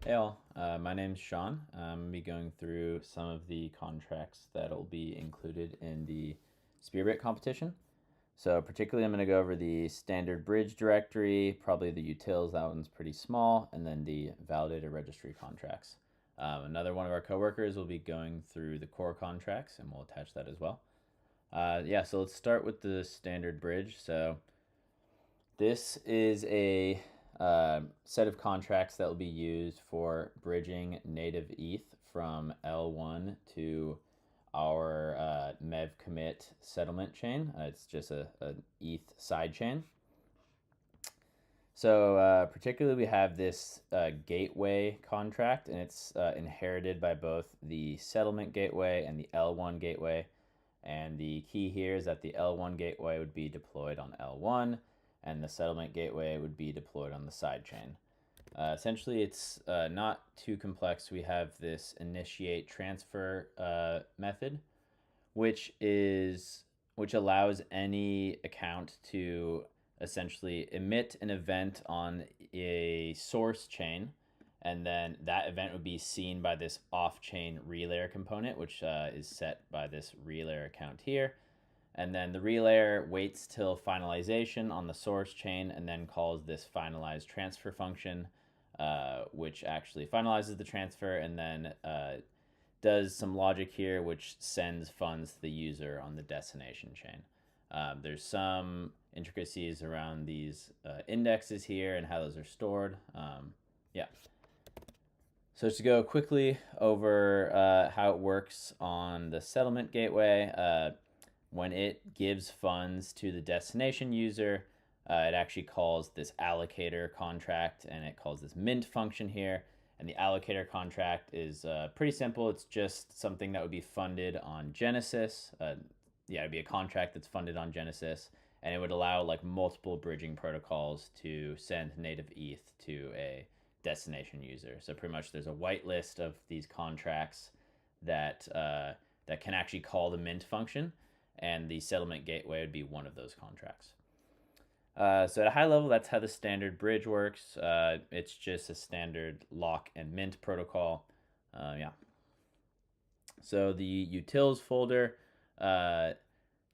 Hey all, my name's Sean. I'm going to be going through some of the contracts that'll be included in the Spearbit competition. So particularly I'm going to go over the standard bridge directory, probably the utils, that one's pretty small, and then the validator registry contracts. Another one of our coworkers will be going through the core contracts, and we'll attach that as well. So let's start with the standard bridge. So this is a set of contracts that will be used for bridging native ETH from L1 to our Mev-commit settlement chain. It's just an ETH sidechain. So particularly we have this gateway contract, and it's inherited by both the settlement gateway and the L1 gateway. And the key here is that the L1 gateway would be deployed on L1, and the settlement gateway would be deployed on the sidechain. Essentially, it's not too complex. We have this initiate transfer method, which allows any account to essentially emit an event on a source chain, and then that event would be seen by this off-chain relayer component, which is set by this relayer account here. And then the relayer waits till finalization on the source chain and then calls this finalize transfer function, which actually finalizes the transfer and then does some logic here, which sends funds to the user on the destination chain. There's some intricacies around these indexes here and how those are stored. So to go quickly over how it works on the settlement gateway, when it gives funds to the destination user, it actually calls this allocator contract, and it calls this mint function here. And the allocator contract is pretty simple. It's just something that would be funded on Genesis. It'd be a contract that's funded on Genesis, and it would allow like multiple bridging protocols to send native ETH to a destination user. So pretty much there's a whitelist of these contracts that can actually call the mint function, and the settlement gateway would be one of those contracts. So at a high level, that's how the standard bridge works. It's just a standard lock and mint protocol. So the utils folder,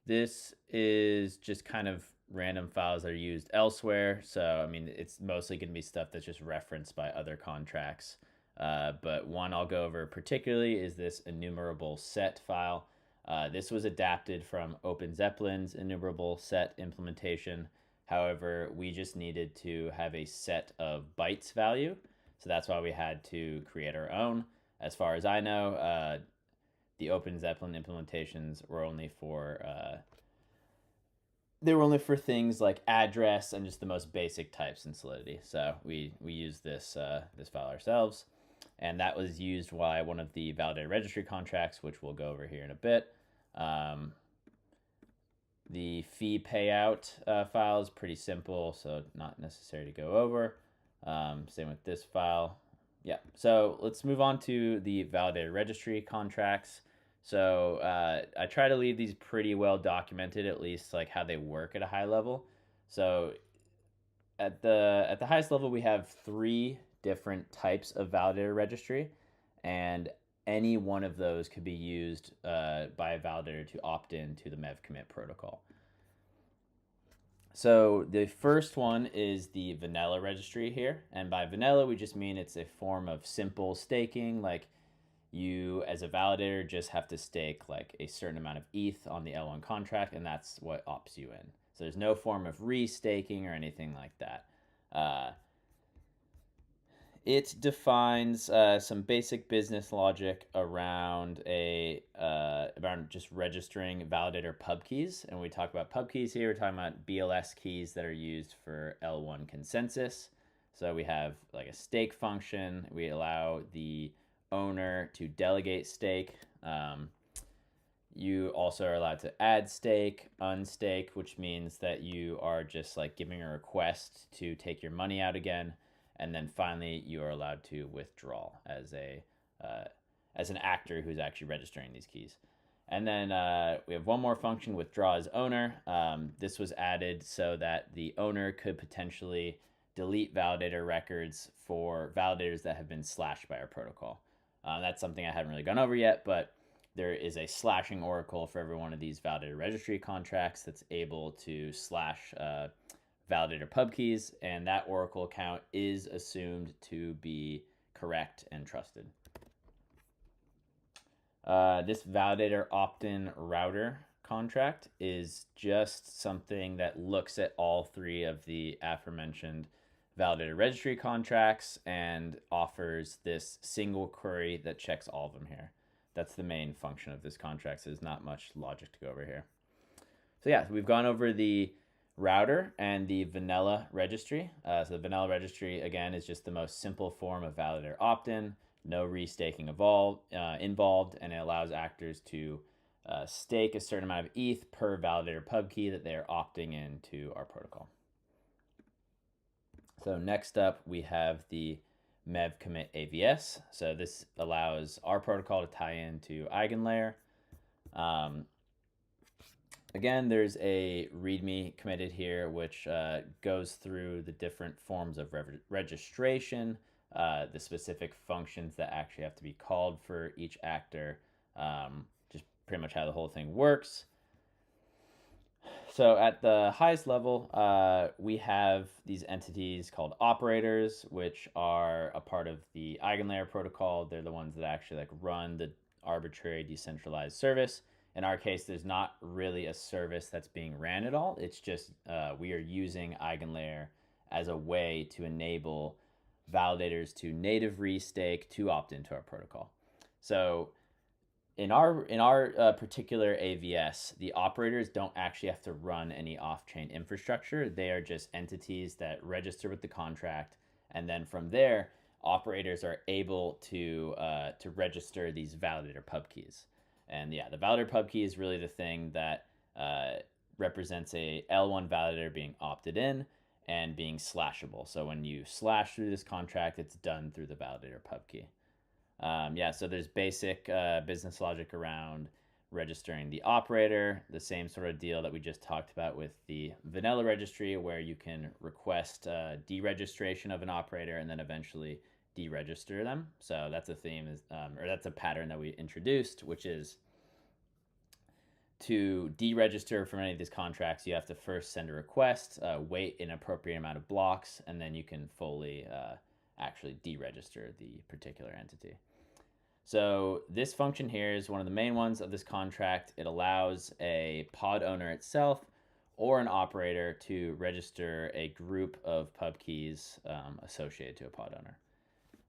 this is just kind of random files that are used elsewhere. So, I mean, it's mostly going to be stuff that's just referenced by other contracts. But one I'll go over particularly is this enumerable set file. This was adapted from OpenZeppelin's enumerable set implementation. However, we just needed to have a set of bytes value. So that's why we had to create our own. As far as I know, the OpenZeppelin implementations were only for things like address and just the most basic types in Solidity. So we used this file ourselves, and that was used by one of the validator registry contracts, which we'll go over here in a bit. The fee payout file is pretty simple, so not necessary to go over. Same with this file. So let's move on to the validator registry contracts. So I try to leave these pretty well documented, at least like how they work at a high level. So at the highest level, we have 3 different types of validator registry, and any one of those could be used by a validator to opt in to the Mev-commit protocol. So the first one is the vanilla registry here, and by vanilla we just mean it's a form of simple staking. Like, you as a validator just have to stake like a certain amount of ETH on the L1 contract, and that's what opts you in. So there's no form of restaking or anything like that. It defines some basic business logic around around just registering validator pub keys. And when we talk about pub keys here, we're talking about BLS keys that are used for L1 consensus. So we have like a stake function. We allow the owner to delegate stake. You also are allowed to add stake, unstake, which means that you are just like giving a request to take your money out again. And then finally, you are allowed to withdraw as an actor who's actually registering these keys. And then we have one more function, withdraw as owner. This was added so that the owner could potentially delete validator records for validators that have been slashed by our protocol. That's something I haven't really gone over yet, but there is a slashing oracle for every one of these validator registry contracts that's able to slash validator pub keys, and that oracle account is assumed to be correct and trusted. This validator opt-in router contract is just something that looks at all three of the aforementioned validator registry contracts and offers this single query that checks all of them here. That's the main function of this contract, so there's not much logic to go over here. So yeah, we've gone over the router and the vanilla registry. So the vanilla registry, again, is just the most simple form of validator opt-in, no restaking involved, and it allows actors to stake a certain amount of ETH per validator pub key that they're opting into our protocol. So next up, we have the Mev-commit AVS. So this allows our protocol to tie into EigenLayer. Again, there's a README committed here, which goes through the different forms of registration, the specific functions that actually have to be called for each actor, just pretty much how the whole thing works. So at the highest level, we have these entities called operators, which are a part of the EigenLayer protocol. They're the ones that actually run the arbitrary decentralized service. In our case, there's not really a service that's being ran at all. It's just we are using EigenLayer as a way to enable validators to native restake to opt into our protocol. So in our particular AVS, the operators don't actually have to run any off-chain infrastructure. They are just entities that register with the contract, and then from there, operators are able to register these validator pub keys. And yeah, the validator pub key is really the thing that represents a L1 validator being opted in and being slashable. So when you slash through this contract, it's done through the validator pub key. So there's basic business logic around registering the operator, the same sort of deal that we just talked about with the vanilla registry, where you can request deregistration of an operator and then eventually deregister them. So that's a theme, or that's a pattern that we introduced, which is to deregister from any of these contracts, you have to first send a request, wait an appropriate amount of blocks, and then you can fully actually deregister the particular entity. So this function here is one of the main ones of this contract. It allows a pod owner itself or an operator to register a group of pub keys associated to a pod owner.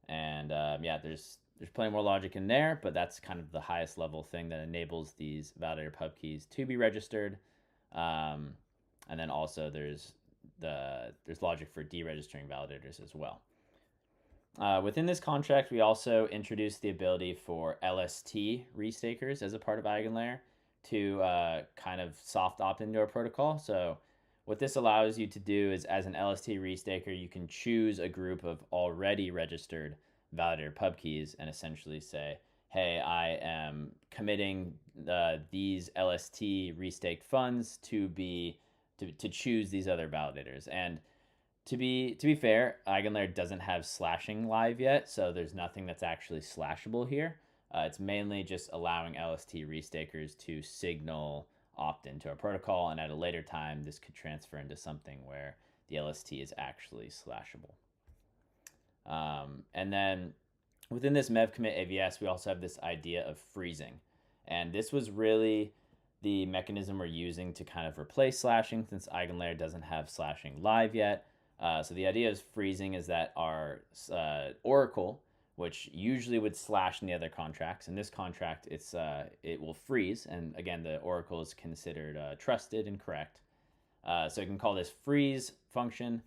And there's plenty more logic in there, but that's kind of the highest level thing that enables these validator pub keys to be registered. And then also there's logic for deregistering validators as well. Within this contract, we also introduced the ability for LST restakers as a part of EigenLayer to kind of soft opt into our protocol. So what this allows you to do is, as an LST restaker, you can choose a group of already registered validator pub keys and essentially say, hey, I am committing these LST restaked funds to choose these other validators. And to be fair, EigenLayer doesn't have slashing live yet, so there's nothing that's actually slashable here. It's mainly just allowing LST restakers to signal opt-in to our protocol, and at a later time, this could transfer into something where the LST is actually slashable. And then within this Mev-commit AVS, we also have this idea of freezing. And this was really the mechanism we're using to kind of replace slashing, since EigenLayer doesn't have slashing live yet. So the idea of freezing is that our oracle, which usually would slash in the other contracts, in this contract it will freeze, and again the oracle is considered trusted and correct. So you can call this freeze function,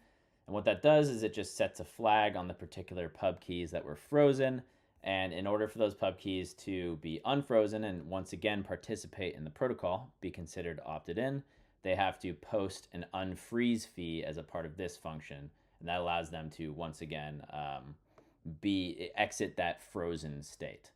and what that does is it just sets a flag on the particular pub keys that were frozen, and in order for those pub keys to be unfrozen and once again participate in the protocol, be considered opted in, they have to post an unfreeze fee as a part of this function, and that allows them to once again exit that frozen state.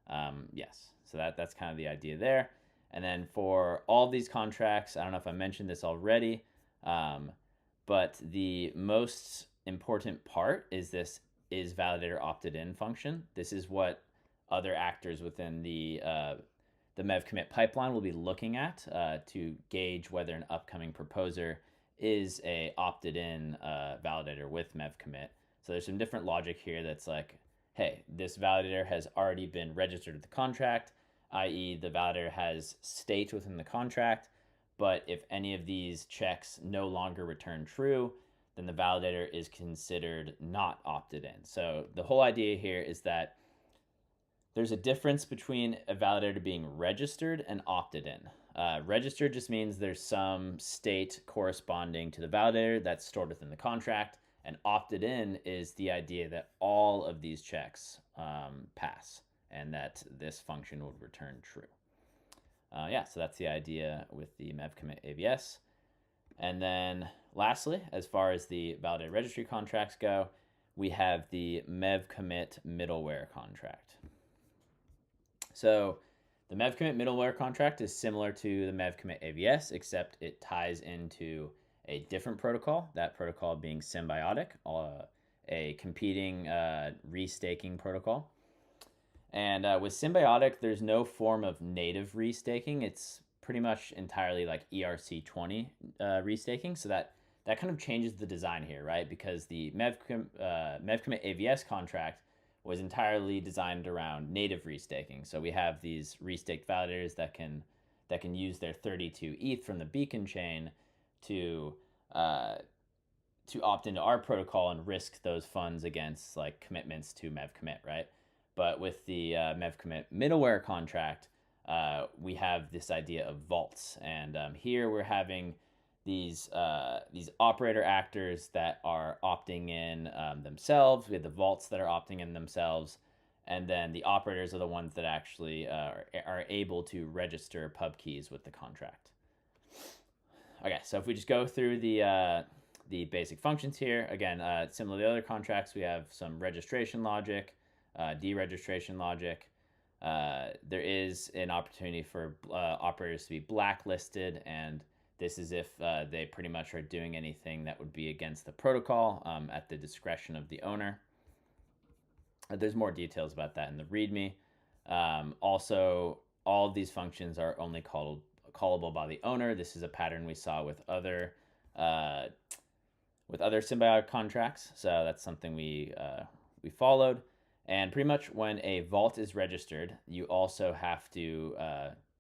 So that's kind of the idea there. And then for all these contracts, I don't know if I mentioned this already, but the most important part is this is validator opted in function. This is what other actors within the Mev-commit pipeline will be looking at to gauge whether an upcoming proposer is a opted in validator with Mev-commit. So there's some different logic here that's like, hey, this validator has already been registered with the contract, i.e. the validator has state within the contract, but if any of these checks no longer return true, then the validator is considered not opted in. So the whole idea here is that there's a difference between a validator being registered and opted in. Registered just means there's some state corresponding to the validator that's stored within the contract, and opted in is the idea that all of these checks pass and that this function would return true. Yeah, so that's the idea with the Mev-commit AVS. And then lastly, as far as the validator registry contracts go, we have the Mev-commit middleware contract. So the Mev-commit middleware contract is similar to the Mev-commit AVS, except it ties into a different protocol, that protocol being Symbiotic, a competing restaking protocol. And with Symbiotic, there's no form of native restaking. It's pretty much entirely like ERC20 restaking. So that kind of changes the design here, right? Because the Mev-commit AVS contract was entirely designed around native restaking. So we have these restaked validators that can use their 32 ETH from the beacon chain to opt into our protocol and risk those funds against like commitments to Mev-commit, right? But with the Mev-commit middleware contract, we have this idea of vaults, and here we're having these operator actors that are opting in themselves. We have the vaults that are opting in themselves, and then the operators are the ones that actually are able to register pub keys with the contract. Okay, so if we just go through the basic functions here, again, similar to the other contracts, we have some registration logic, deregistration logic. There is an opportunity for operators to be blacklisted, and this is if they pretty much are doing anything that would be against the protocol at the discretion of the owner. There's more details about that in the README. Also, all of these functions are only callable by the owner. This is a pattern we saw with other symbiotic contracts, so that's something we followed. And pretty much when a vault is registered, you also have to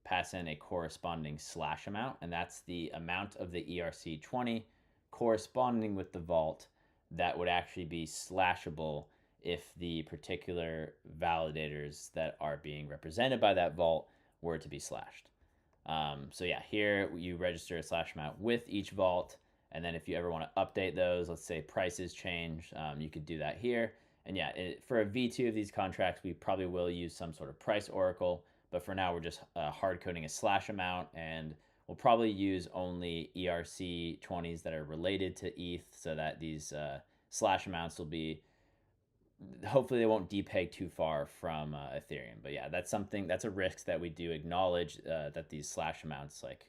pass in a corresponding slash amount, and that's the amount of the ERC20 corresponding with the vault that would actually be slashable if the particular validators that are being represented by that vault were to be slashed. So yeah, here you register a slash amount with each vault, and then if you ever want to update those, let's say prices change, you could do that here. And yeah, for a V2 of these contracts, we probably will use some sort of price oracle, but for now we're just hard coding a slash amount, and we'll probably use only ERC20s that are related to ETH, so that these slash amounts will be, hopefully they won't depeg too far from Ethereum. But yeah, that's a risk that we do acknowledge, that these slash amounts, like,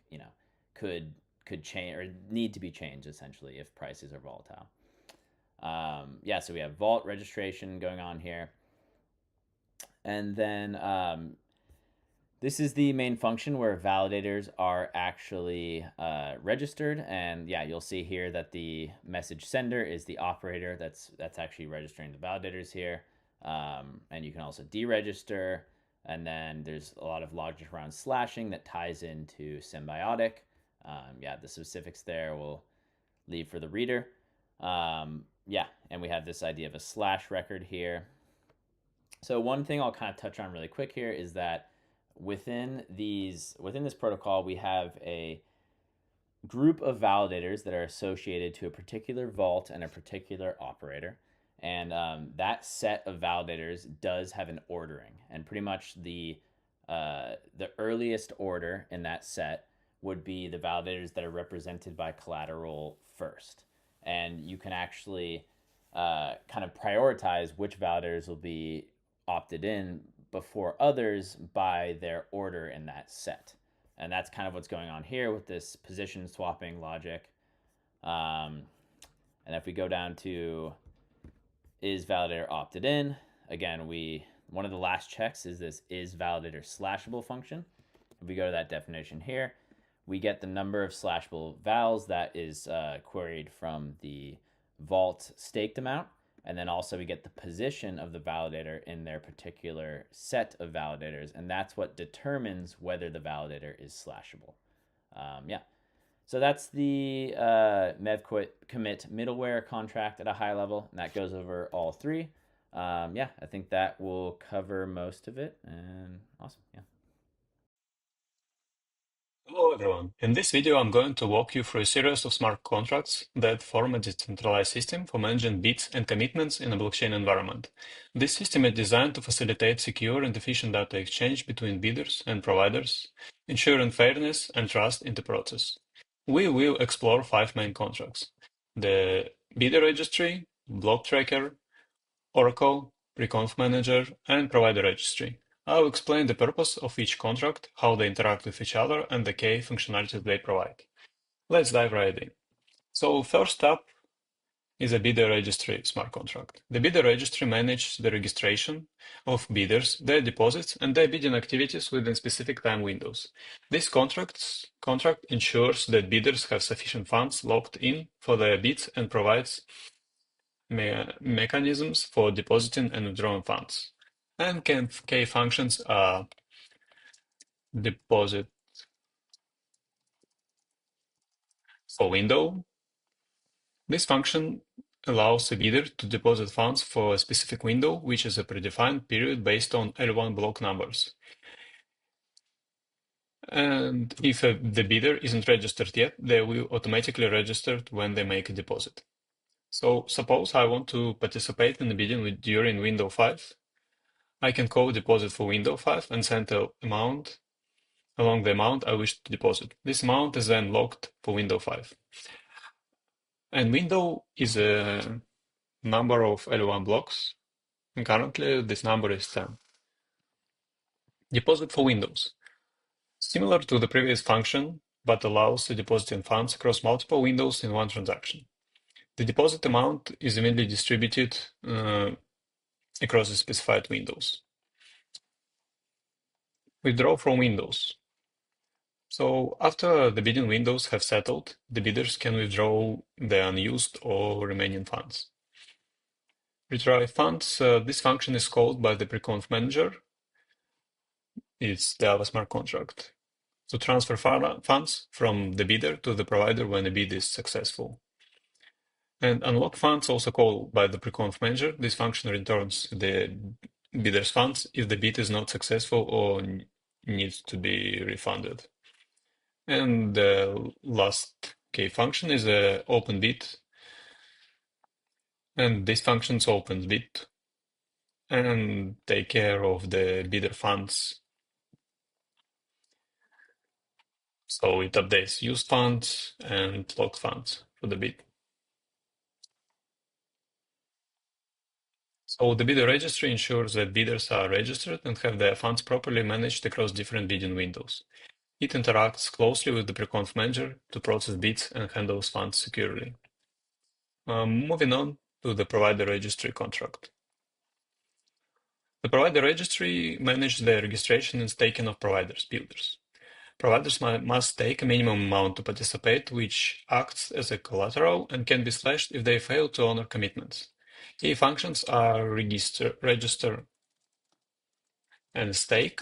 could change or need to be changed essentially if prices are volatile. Yeah, so we have vault registration going on here. And then this is the main function where validators are actually registered. And yeah, you'll see here that the message sender is the operator that's actually registering the validators here. And you can also deregister. And then there's a lot of logic around slashing that ties into Symbiotic. Yeah, the specifics there we'll leave for the reader. Yeah, and we have this idea of a slash record here. So one thing I'll kind of touch on really quick here is that within this protocol, we have a group of validators that are associated to a particular vault and a particular operator. And that set of validators does have an ordering, and pretty much the earliest order in that set would be the validators that are represented by collateral first. And you can actually kind of prioritize which validators will be opted in before others by their order in that set. And that's kind of what's going on here with this position swapping logic. And And if we go down to is validator opted in, again, one of the last checks is this is validator slashable function. If we go to that definition here, we get the number of slashable vals that is queried from the vault staked amount. And then also we get the position of the validator in their particular set of validators. And that's what determines whether the validator is slashable. Yeah. So that's the Mev-commit middleware contract at a high level. And that goes over all three. Yeah, I think that will cover most of it. And awesome. Yeah. Hello everyone. In this video, I'm going to walk you through a series of smart contracts that form a decentralized system for managing bits and commitments in a blockchain environment. This system is designed to facilitate secure and efficient data exchange between bidders and providers, ensuring fairness and trust in the process. We will explore 5 main contracts: the bidder registry, block tracker, Oracle, preconf manager, and provider registry. I'll explain the purpose of each contract, how they interact with each other, and the key functionalities they provide. Let's dive right in. So first up is a bidder registry smart contract. The bidder registry manages the registration of bidders, their deposits, and their bidding activities within specific time windows. This contract ensures that bidders have sufficient funds locked in for their bids and provides mechanisms for depositing and withdrawing funds. And key functions are deposit for window. This function allows a bidder to deposit funds for a specific window, which is a predefined period based on L1 block numbers. And if the bidder isn't registered yet, they will automatically register when they make a deposit. So suppose I want to participate in the bidding during window 5. I can call deposit for window 5 and send an amount along the amount I wish to deposit. This amount is then locked for window 5. And window is a number of L1 blocks, and currently this number is 10. Deposit for windows. Similar to the previous function, but allows the depositing funds across multiple windows in one transaction. The deposit amount is immediately distributed across the specified windows. Withdraw from windows. So after the bidding windows have settled, the bidders can withdraw the unused or remaining funds. Retrieve funds. This function is called by the preconf manager. It's the Java smart contract to transfer funds from the bidder to the provider when a bid is successful. And unlock funds, also called by the preconf manager. This function returns the bidder's funds if the bid is not successful or needs to be refunded. And the last key function is a open bid. And this functions opens bid and take care of the bidder funds. So it updates used funds and locked funds for the bid. So the bidder registry ensures that bidders are registered and have their funds properly managed across different bidding windows. It interacts closely with the preconf manager to process bids and handles funds securely. Moving on to the provider registry contract. The provider registry manages the registration and staking of providers, builders. Providers must stake a minimum amount to participate, which acts as a collateral and can be slashed if they fail to honor commitments. Key functions are register, and stake.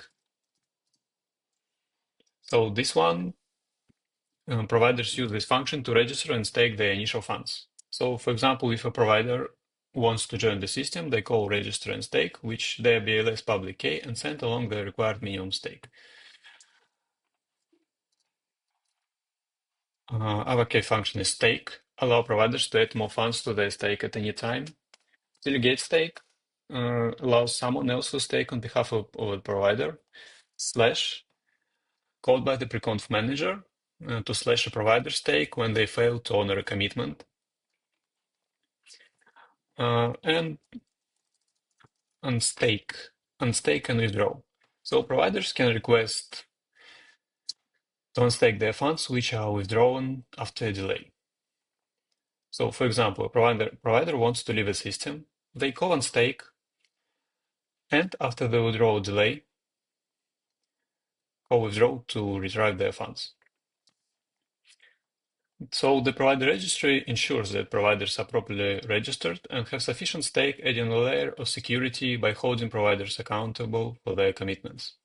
So this one, providers use this function to register and stake their initial funds. So for example, if a provider wants to join the system, they call register and stake, which their BLS public key, and send along the required minimum stake. Our key function is stake. Allow providers to add more funds to their stake at any time. Delegate stake allows someone else to stake on behalf of a provider. Slash, called by the preconf manager to slash a provider stake when they fail to honor a commitment. And unstake and withdraw. So providers can request to unstake their funds, which are withdrawn after a delay. So for example, a provider wants to leave a system, they call on stake, and after the withdrawal delay, call withdraw to retrieve their funds. So the provider registry ensures that providers are properly registered and have sufficient stake, adding a layer of security by holding providers accountable for their commitments.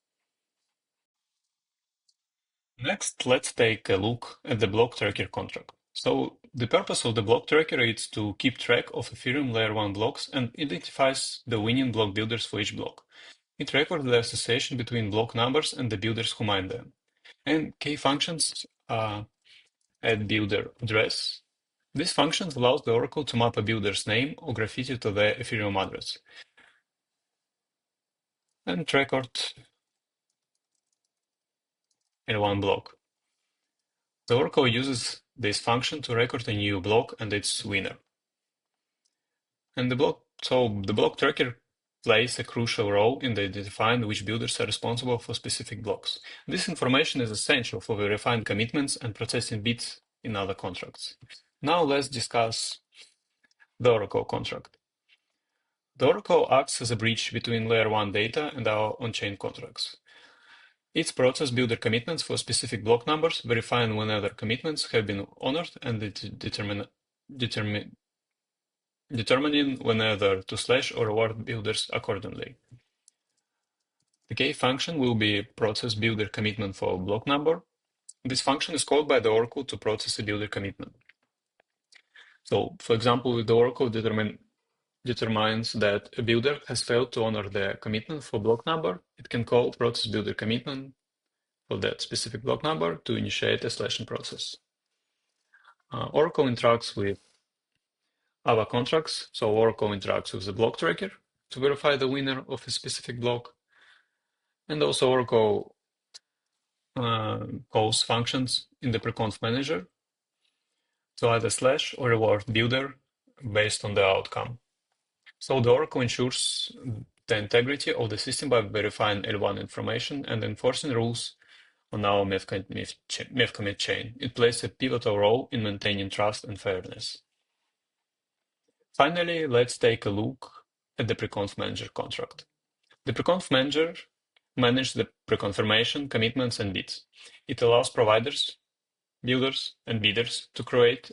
Next, let's take a look at the block tracker contract. So the purpose of the block tracker is to keep track of Ethereum layer 1 blocks and identifies the winning block builders for each block. It records the association between block numbers and the builders who mine them. And key functions are add builder address. This function allows the Oracle to map a builder's name or graffiti to their Ethereum address and record in one block. The Oracle uses this function to record a new block and its winner. And the block tracker plays a crucial role in identifying which builders are responsible for specific blocks. This information is essential for verifying commitments and processing bits in other contracts. Now let's discuss the Oracle contract. The Oracle acts as a bridge between Layer 1 data and our on-chain contracts. It processes builder commitments for specific block numbers, verifying whether commitments have been honored and determining whether to slash or reward builders accordingly. The key function will be process builder commitment for block number. This function is called by the Oracle to process a builder commitment. So, for example, if the Oracle determines that a builder has failed to honor the commitment for block number, it can call process builder commitment for that specific block number to initiate a slashing process. Oracle interacts with other contracts, so Oracle interacts with the block tracker to verify the winner of a specific block, and also Oracle calls functions in the preconf manager to either slash or reward builder based on the outcome. So the Oracle ensures the integrity of the system by verifying L1 information and enforcing rules on our Mev-commit chain. It plays a pivotal role in maintaining trust and fairness. Finally, let's take a look at the preconf manager contract. The preconf manager manages the preconfirmation, commitments, and bids. It allows providers, builders, and bidders to create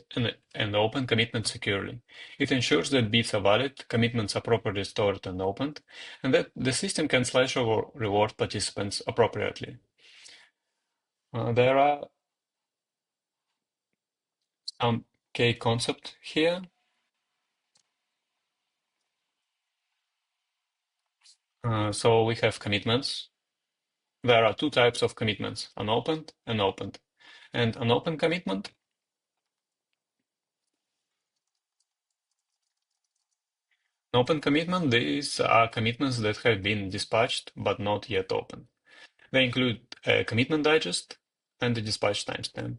and open commitments securely. It ensures that bids are valid, commitments are properly stored and opened, and that the system can slash or reward participants appropriately. There are some key concepts here. So we have commitments. There are two types of commitments, unopened and opened. And an open commitment these are commitments that have been dispatched but not yet open. They include a commitment digest and a dispatch timestamp.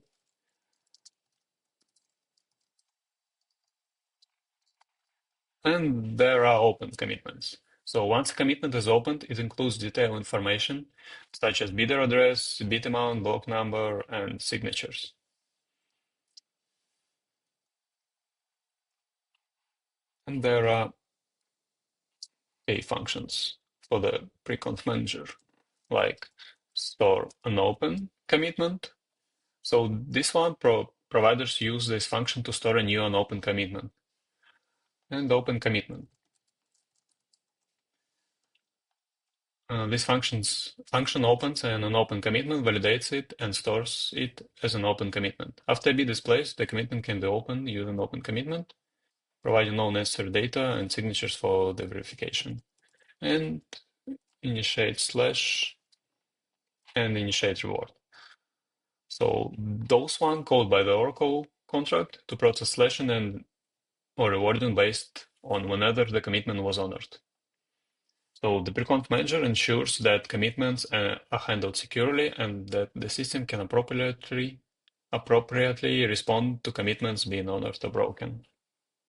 And there are open commitments. So once a commitment is opened, it includes detailed information such as bidder address, bid amount, block number, and signatures. And there are key functions for the preconf manager, like store an open commitment. So this one, providers use this function to store a new unopened commitment. And open commitment. This function opens an unopened commitment, validates it, and stores it as an open commitment. After a bid is placed, the commitment can be opened using open commitment, providing all necessary data and signatures for the verification. And initiate slash and initiate reward. So those one called by the Oracle contract to process slashing and or rewarding based on whenever the commitment was honored. So the preconf manager ensures that commitments are handled securely and that the system can appropriately respond to commitments being honored or broken.